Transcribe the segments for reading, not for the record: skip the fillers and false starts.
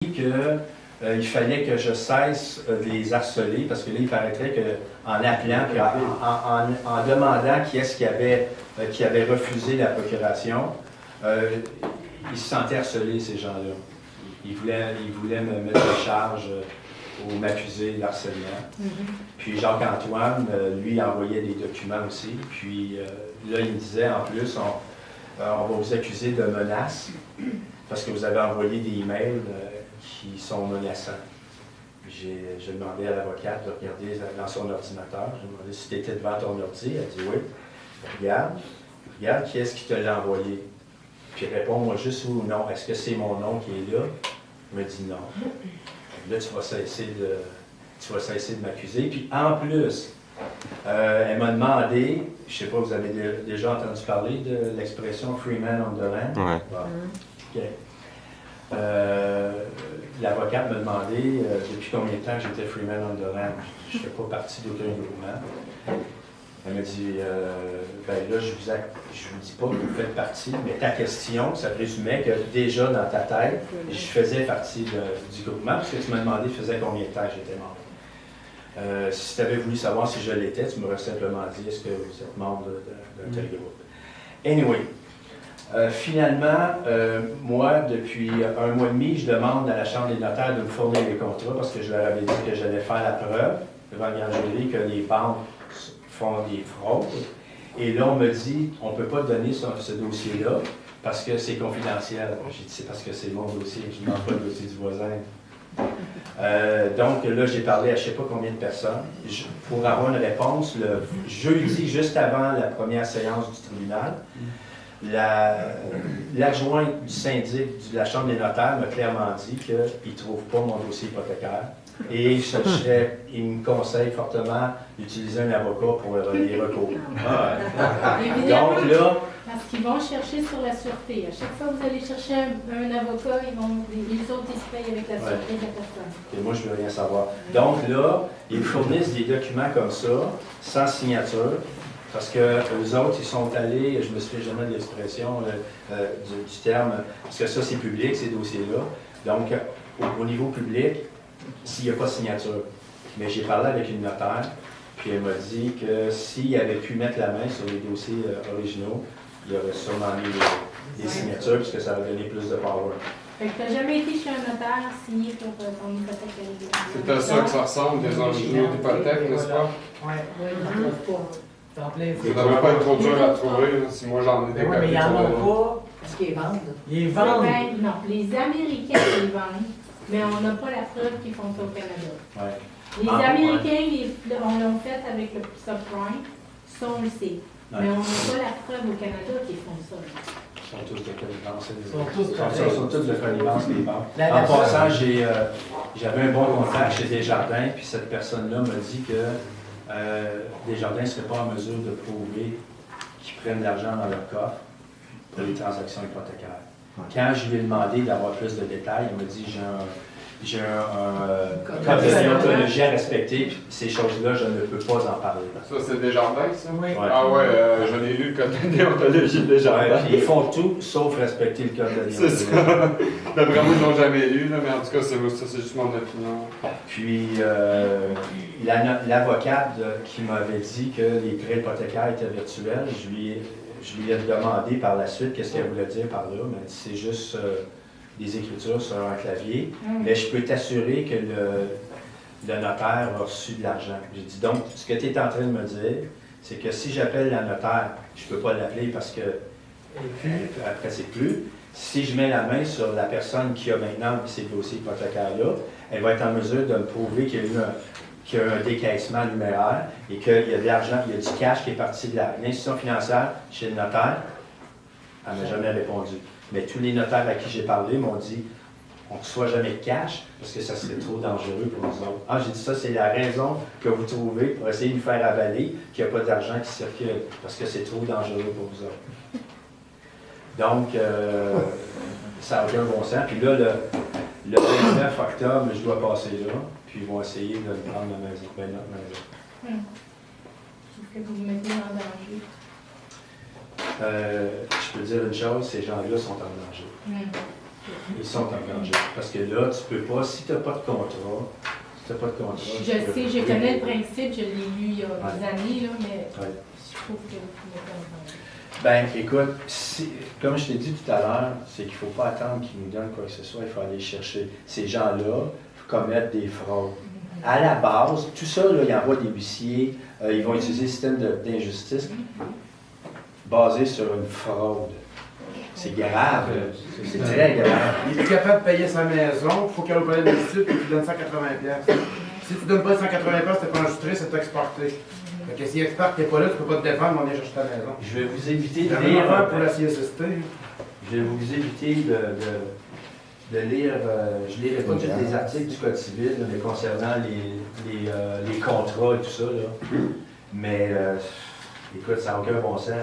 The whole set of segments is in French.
qu'il fallait que je cesse de les harceler, parce que là, il paraîtrait qu'en appelant, puis en demandant qui est-ce qui avait refusé la procuration, ils se sentaient harcelés, ces gens-là. Ils voulaient me mettre en charge ou m'accuser d'harcèlement. Puis Jacques-Antoine, lui, envoyait des documents aussi. Puis là, il me disait, en plus, on va vous accuser de menaces parce que vous avez envoyé des emails qui sont menaçants. J'ai demandé à l'avocate de regarder dans son ordinateur. J'ai demandé si tu étais devant ton ordi. Elle dit oui. Regarde qui est-ce qui te l'a envoyé. Puis réponds-moi juste oui ou non. Est-ce que c'est mon nom qui est là? Il me dit non. Là, tu vas cesser de m'accuser. Puis en plus, elle m'a demandé, je ne sais pas, vous avez déjà entendu parler de l'expression free man on the land? Ouais. Bon. OK. L'avocate m'a demandé depuis combien de temps j'étais free man on the land. Je ne fais pas partie d'aucun groupement. Elle m'a dit, ben là, je vous dis pas que vous faites partie, mais ta question, ça présumait que déjà dans ta tête, je faisais partie du groupement, parce que tu m'as demandé, faisait combien de temps j'étais membre. Si tu avais voulu savoir si je l'étais, tu m'aurais simplement dit, est-ce que vous êtes membre d'un tel groupe? Anyway, finalement, moi, depuis un mois et demi, je demande à la Chambre des notaires de me fournir les contrats, parce que je leur avais dit que j'allais faire la preuve devant le grand jury que les banques font des fraudes. Et là, on me dit, on ne peut pas donner ce dossier-là parce que c'est confidentiel. J'ai dit, c'est parce que c'est mon dossier, je ne demande pas le dossier du voisin. Donc là, j'ai parlé à je ne sais pas combien de personnes pour avoir une réponse. Le jeudi, juste avant la première séance du tribunal, l'adjointe du syndic de la Chambre des notaires m'a clairement dit qu'il ne trouve pas mon dossier hypothécaire. Et il me conseille fortement d'utiliser un avocat pour les recours. Donc là... Parce qu'ils vont chercher sur la sûreté. À chaque fois que vous allez chercher un avocat, les autres, ils se payent avec la sûreté de la personne. Et moi, je ne veux rien savoir. Donc là, ils fournissent des documents comme ça, sans signature, parce que les autres, ils sont allés, je ne me souviens jamais de l'expression du terme, parce que ça, c'est public, ces dossiers-là. Donc, au niveau public, s'il n'y a pas de signature. Mais j'ai parlé avec une notaire, puis elle m'a dit que s'il avait pu mettre la main sur les dossiers originaux, il aurait sûrement mis des signatures, parce que ça aurait donné plus de power. Fait que tu n'as jamais été chez un notaire signé pour ton hypothèque. C'est à ça que ça ressemble, des originaux d'hypothèque, n'est-ce pas? Oui, on ne trouve pas. En plein Ça ne devrait pas être trop dur à trouver, si moi j'en ai des oui, mais il n'y en a pas. Est-ce qu'ils vendent? Ils vendent. Non, les Américains les vendent, mais on n'a pas la preuve qu'ils font ça au Canada. Ouais. Les Américains, on l'a fait avec le subprime, ça on le sait. Mais on n'a pas la preuve au Canada qu'ils font ça. Ils sont tous de connivence. Ils sont tous de connivence, les banques. En passant, j'avais un bon contact chez Desjardins, puis cette personne-là m'a dit que Desjardins ne serait pas en mesure de prouver qu'ils prennent de l'argent dans leur coffre pour les transactions hypothécaires. Quand je lui ai demandé d'avoir plus de détails, il m'a dit j'ai un code de déontologie à respecter, puis ces choses-là, je ne peux pas en parler. Ça, c'est Desjardins, ça? Oui. Ouais. Ah ouais, j'en ai lu le code de déontologie de Desjardins. Ouais, ils font tout sauf respecter le code de C'est déontologie. ça. D'après moi, ils l'ont jamais lu, là, mais en tout cas, c'est juste mon opinion. Puis, l'avocate qui m'avait dit que les prêts hypothécaires étaient virtuels, je lui ai demandé par la suite qu'est-ce qu'elle voulait dire par là, mais c'est juste des écritures sur un clavier. Mais je peux t'assurer que le notaire a reçu de l'argent. J'ai dit, donc, ce que tu es en train de me dire, c'est que si j'appelle la notaire, je ne peux pas l'appeler parce que après, c'est plus. Si je mets la main sur la personne qui a maintenant ces dossiers hypothécaires-là, elle va être en mesure de me prouver qu'il y a eu un décaissement numéraire et qu'il y a de l'argent, il y a du cash qui est parti de l'institution financière chez le notaire. Elle ne m'a jamais répondu. Mais tous les notaires à qui j'ai parlé m'ont dit on ne reçoit jamais de cash parce que ça serait trop dangereux pour nous autres. Ah, j'ai dit ça, c'est la raison que vous trouvez pour essayer de nous faire avaler qu'il n'y a pas d'argent qui circule parce que c'est trop dangereux pour vous autres. Donc, ça n'a aucun bon sens. Puis là, le 29 octobre, je dois passer là, puis ils vont essayer de me prendre ma maison, notre maison. Sauf que vous vous mettez en danger. Je peux dire une chose, ces gens-là sont en danger. Ils sont en danger. Parce que là, tu peux pas, si tu n'as pas de contrat, Je sais, je connais le principe, je l'ai lu il y a des années, là, mais je trouve que vous pouvez pas. Ben, écoute, comme je t'ai dit tout à l'heure, c'est qu'il ne faut pas attendre qu'ils nous donnent quoi que ce soit, il faut aller chercher. Ces gens-là commettent des fraudes. À la base, tout ça, là, ils envoient des huissiers, ils vont utiliser le système d'injustice basé sur une fraude. C'est grave, c'est très grave. Il est capable de payer sa maison, il faut qu'il reconnaisse le site et qu'il donne 180$. Si tu ne donnes pas 180$, tu n'es pas enregistré, c'est exporté. Fait que si exporte, tu n'es pas là, tu ne peux pas te défendre, on vient chercher ta maison. Je vais vous éviter de La lire. même affaire pour la CSST. Je vais vous éviter de lire. Je lirai pas tous les articles du Code civil là, concernant les contrats et tout ça. Là. Mais écoute, ça n'a aucun bon sens.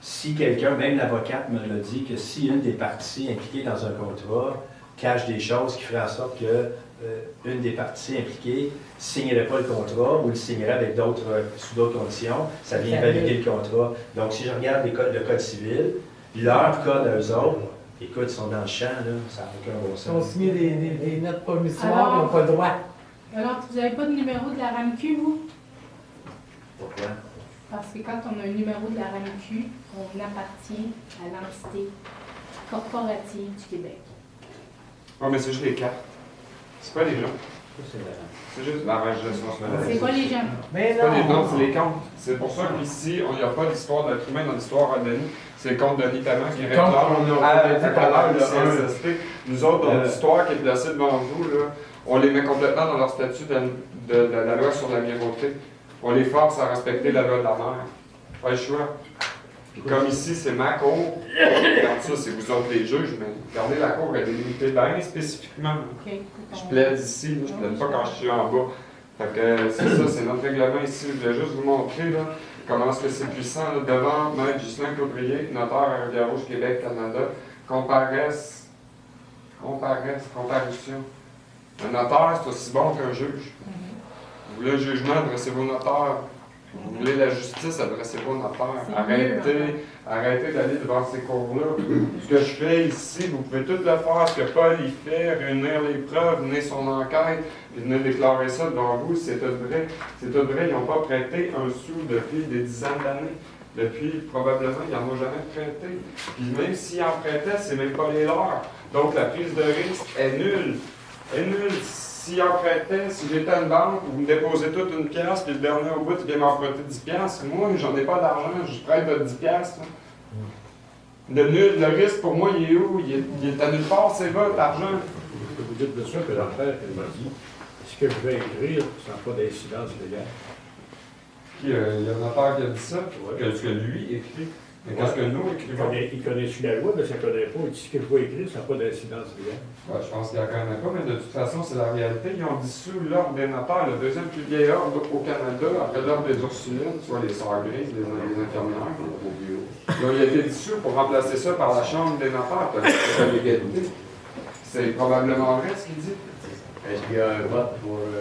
Si quelqu'un, même l'avocate me l'a dit, que si une des parties impliquées dans un contrat cache des choses qui feraient en sorte que une des parties impliquées ne signerait pas le contrat ou le signerait avec sous d'autres conditions, ça vient valider le contrat. Donc, si je regarde le code civil, leur code à eux autres, écoute, ils sont dans le champ, là, ça n'a aucun bon Ils ont sens. signé des notes promissoires, ils n'ont pas le droit. Alors, vous n'avez pas de numéro de la RAMQ, vous? Pourquoi? Parce que quand on a un numéro de la RAMQ, on appartient à l'entité corporative du Québec. Oh, mais c'est juste les cartes. C'est pas les gens. C'est juste la gestion. C'est pas les gens. Mais C'est pas les noms, non! c'est les comptes. C'est pour ça qu'ici, il n'y a pas d'histoire d'être humain dans l'histoire à Denis. C'est le compte de Denis Tament qui Le réclame compte qu'on a dit tout à l'heure, le CSST. Nous autres, dans l'histoire qui est placée devant vous, là, on les met complètement dans leur statut de la loi sur l'amirauté. On les force à respecter la loi de la mer. Pas le choix. Puis comme ici, c'est ma cour, regarde ça, c'est vous autres les juges, mais regardez la cour, elle est délimitée bien spécifiquement. Okay. Je plaide ici, là, je plaide pas quand je suis en bas. Fait que c'est ça, c'est notre règlement ici. Je voulais juste vous montrer là, comment est-ce que c'est puissant. Là, devant Maître Ghislain Caudrier, notaire à Rivière-Rouge, Québec, Canada, comparution. Un notaire, c'est aussi bon qu'un juge. Vous voulez un jugement, adressez-vous au notaire. Vous voulez la justice, adressez-vous au notaire. Arrêtez d'aller devant ces cours-là. Ce que je fais ici, vous pouvez tout le faire. Ce que Paul y fait, réunir les preuves, mener son enquête, puis venir déclarer ça devant vous, c'est tout vrai. C'est tout vrai, ils n'ont pas prêté un sou depuis des dizaines d'années. Depuis, probablement, ils n'en ont jamais prêté. Puis même s'ils en prêtaient, c'est même pas les leurs. Donc la prise de risque est nulle. Est nulle. S'ils en prêtaient, si j'étais à une banque, vous me déposez toute une pièce, puis le dernier au bout, il vient m'emprunter 10 pièces. Moi, j'en ai pas d'argent, je prête de 10 pièces. De nul, le risque pour moi, il est où? Il est à nulle part, c'est votre argent. Vous dites de ça que l'affaire qu'elle m'a dit, ce que je vais écrire, ça n'a pas d'incidence légale. Il y a un notaire qui a dit ça, Ouais. que ce que lui écrit. Mais qu'est-ce que nous écrivons? Il connaît-tu la loi, mais ça ne connaît pas. Il dit ce que je vais écrire, ça n'a pas d'incidence légale. Ouais, je pense qu'il n'y en connaît pas, mais de toute façon, c'est la réalité. Ils ont dissous l'ordre des notaires, le deuxième plus vieil ordre au Canada, après l'ordre des Ursulines, soit les sœurs grises, les infirmières. Ils ont été dissous pour remplacer ça par la Chambre des notaires, parce que c'est la légalité. C'est probablement vrai ce qu'il dit. Est-ce qu'il y a un vote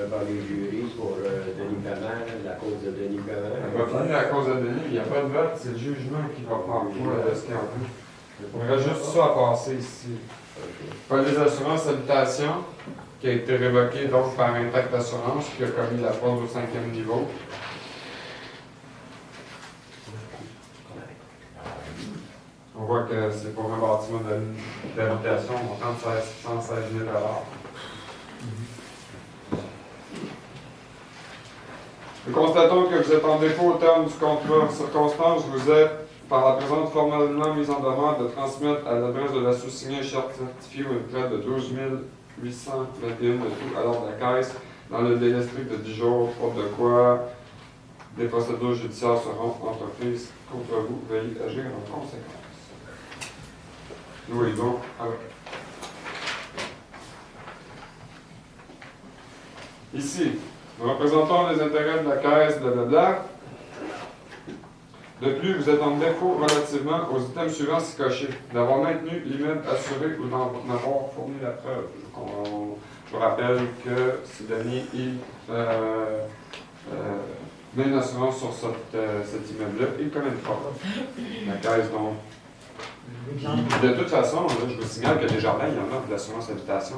par les jurys pour Denis Pamant, la cause de Denis Pamant? On va finir à cause de Denis, il n'y a pas de vote, c'est le jugement qui va prendre quoi de ce qu'il y a en plus. Il reste juste ça à passer ici. Pas des assurances habitation, qui a été révoqué donc par Intact Assurance, qui a commis la fraude au 5e niveau. On voit que c'est pour un bâtiment d'habitation montant de 116 000 $. Nous constatons que vous êtes en défaut au terme du contrat. En circonstance, vous êtes, par la présente, formellement mis en demeure de transmettre à l'adresse de la sous-signée un charte certifiée ou une prête de 12 821 de tout à l'ordre de la caisse dans le délai strict de 10 jours, faute de quoi des procédures judiciaires seront entreprises contre vous. Veuillez agir en conséquence. Nous allons avec. Ici, nous représentons les intérêts de la caisse, blablabla. De plus, vous êtes en défaut relativement aux items suivants si cochés. D'avoir maintenu l'immeuble assuré ou d'en avoir fourni la preuve. Je vous rappelle que si Denis met une assurance sur cet immeuble-là, il commet une fraude. La caisse, donc, Puis, de toute façon, là, je vous signale que Desjardins, il y en a de l'assurance habitation.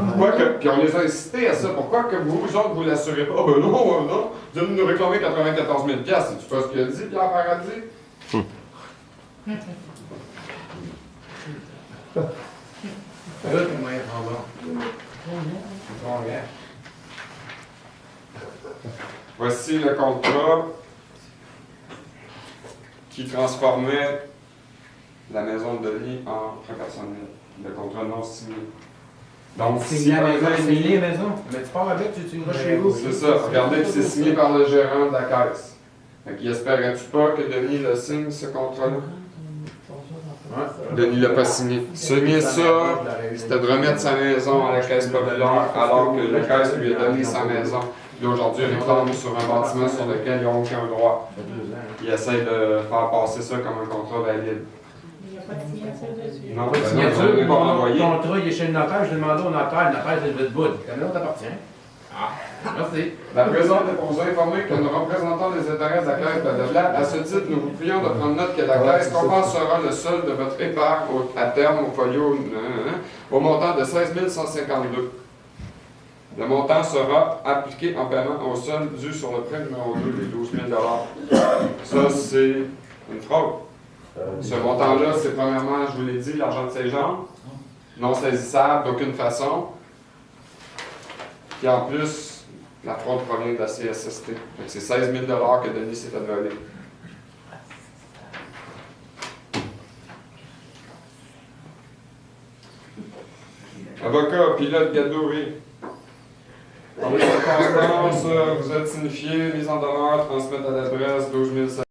Pourquoi que, puis on les a incités à ça. Pourquoi que vous autres, vous l'assurez pas? Ben non, non. Vous allez nous réclamer 94 000 $. C'est-tu pas ce qu'il a dit, Pierre Paradis? Là, t'es moyen en bas. Bon, gars. Voici le contrat qui transformait la maison de Denis en prêt personnel. Le contrat non signé. Donc, C'est si la un maison, an et c'est demi- les maisons. Mais tu pars avec, tu vas chez vous. C'est ça. Regardez, puis c'est signé par le gérant de la caisse. Fait qu'il espérait-tu pas que Denis le signe, ce contrat-là? Denis l'a pas signé. Signer ça, c'était de remettre sa maison à la caisse populaire, alors que la caisse lui a donné sa maison. Puis aujourd'hui, il réclame sur un bâtiment sur lequel il n'a aucun droit. Ça fait 2 ans. Il essaie de faire passer ça comme un contrat valide. Il n'y a pas de signature dessus. Non, Pas de ben non, signature, on n'est pas renvoyé. ton contrat, il est chez le notaire, je l'ai demandé au notaire, le notaire, c'est le bout. La maison t'appartient. Merci. La présente est pour vous informer que nous représentons les intérêts de la Caisse blablabla. À ce titre, nous vous prions de prendre note que la Caisse compensera le solde de votre épargne à terme au folio au montant de 16 152. Le montant sera appliqué en paiement au solde dû sur le prêt numéro 2 des 12 000 Ça, c'est une fraude. Ce montant-là, c'est premièrement, je vous l'ai dit, l'argent de ces gens, non saisissable d'aucune façon. Puis en plus, la fraude provient de la CSST. Fait que c'est 16 000 que Denis s'est fait voler. Avocat, pilote Gadouri. Dans les circonstances, vous êtes signifié, mise en demeure, transmettre à l'adresse 12 700.